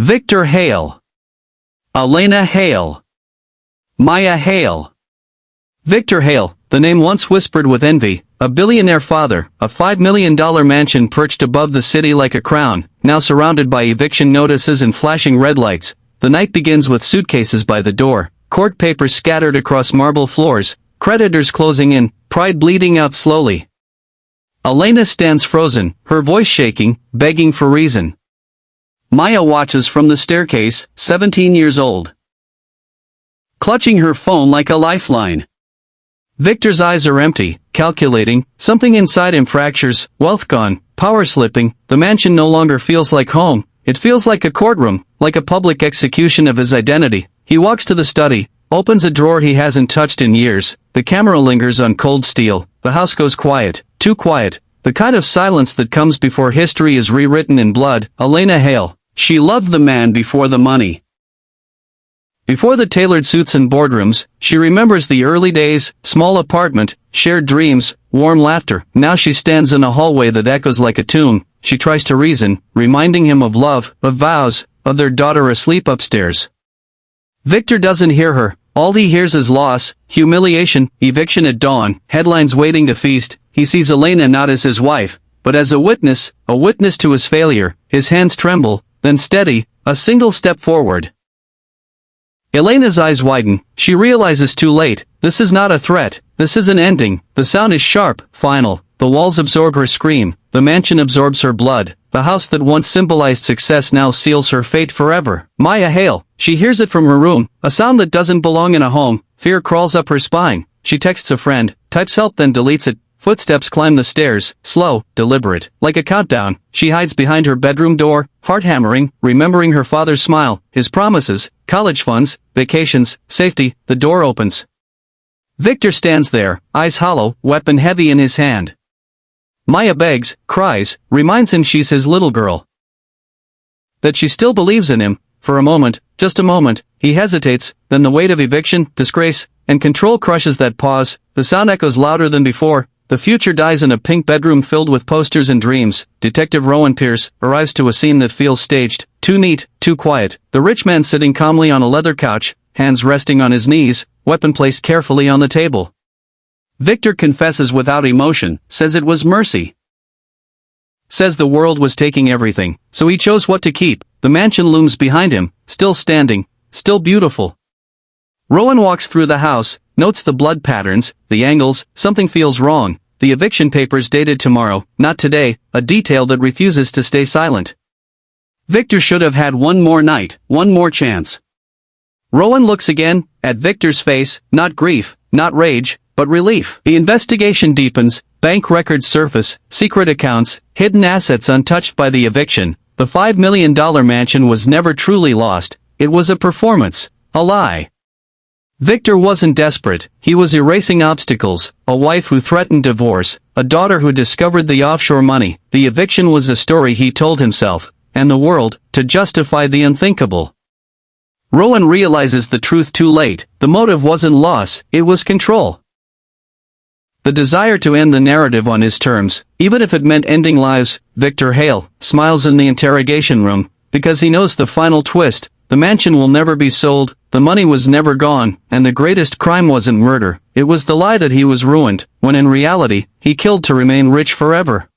Victor Hale. Elena Hale. Maya Hale. Victor Hale, the name once whispered with envy, a billionaire father, a $5 million mansion perched above the city like a crown, now surrounded by eviction notices and flashing red lights. The night begins with suitcases by the door, court papers scattered across marble floors, creditors closing in, pride bleeding out slowly. Elena stands frozen, her voice shaking, begging for reason. Maya watches from the staircase, 17 years old, clutching her phone like a lifeline. Victor's eyes are empty, calculating, something inside him fractures, wealth gone, power slipping, the mansion no longer feels like home, it feels like a courtroom, like a public execution of his identity. He walks to the study, opens a drawer he hasn't touched in years, the camera lingers on cold steel, the house goes quiet, too quiet, the kind of silence that comes before history is rewritten in blood. Elena Hale. She loved the man before the money. Before the tailored suits and boardrooms, she remembers the early days, small apartment, shared dreams, warm laughter. Now she stands in a hallway that echoes like a tomb. She tries to reason, reminding him of love, of vows, of their daughter asleep upstairs. Victor doesn't hear her. All he hears is loss, humiliation, eviction at dawn, headlines waiting to feast. He sees Elena not as his wife, but as a witness to his failure. His hands tremble, then steady, a single step forward. Elena's eyes widen. She realizes too late, this is not a threat, this is an ending. The sound is sharp, final. The walls absorb her scream, the mansion absorbs her blood. The house that once symbolized success now seals her fate forever. Maya Hale. She hears it from her room, a sound that doesn't belong in a home. Fear crawls up her spine. She texts a friend, types help then deletes it. Footsteps climb the stairs, slow, deliberate, like a countdown. She hides behind her bedroom door, heart hammering, remembering her father's smile, his promises, college funds, vacations, safety. The door opens. Victor stands there, eyes hollow, weapon heavy in his hand. Maya begs, cries, reminds him she's his little girl. That she still believes in him. For a moment, just a moment, he hesitates, then the weight of eviction, disgrace, and control crushes that pause. The sound echoes louder than before. The future dies in a pink bedroom filled with posters and dreams. Detective Rowan Pierce arrives to a scene that feels staged, too neat, too quiet. The rich man sitting calmly on a leather couch, hands resting on his knees, weapon placed carefully on the table. Victor confesses without emotion, says it was mercy. Says the world was taking everything, so he chose what to keep. The mansion looms behind him, still standing, still beautiful. Rowan walks through the house, notes the blood patterns, the angles. Something feels wrong. The eviction papers dated tomorrow, not today, a detail that refuses to stay silent. Victor should have had one more night, one more chance. Rowan looks again, at Victor's face, not grief, not rage, but relief. The investigation deepens, bank records surface, secret accounts, hidden assets untouched by the eviction. The $5 million mansion was never truly lost, it was a performance, a lie. Victor wasn't desperate, he was erasing obstacles, a wife who threatened divorce, a daughter who discovered the offshore money. The eviction was a story he told himself, and the world, to justify the unthinkable. Rowan realizes the truth too late. The motive wasn't loss, it was control. The desire to end the narrative on his terms, even if it meant ending lives. Victor Hale smiles in the interrogation room, because he knows the final twist. The mansion will never be sold, the money was never gone, and the greatest crime wasn't murder, it was the lie that he was ruined, when in reality, he killed to remain rich forever.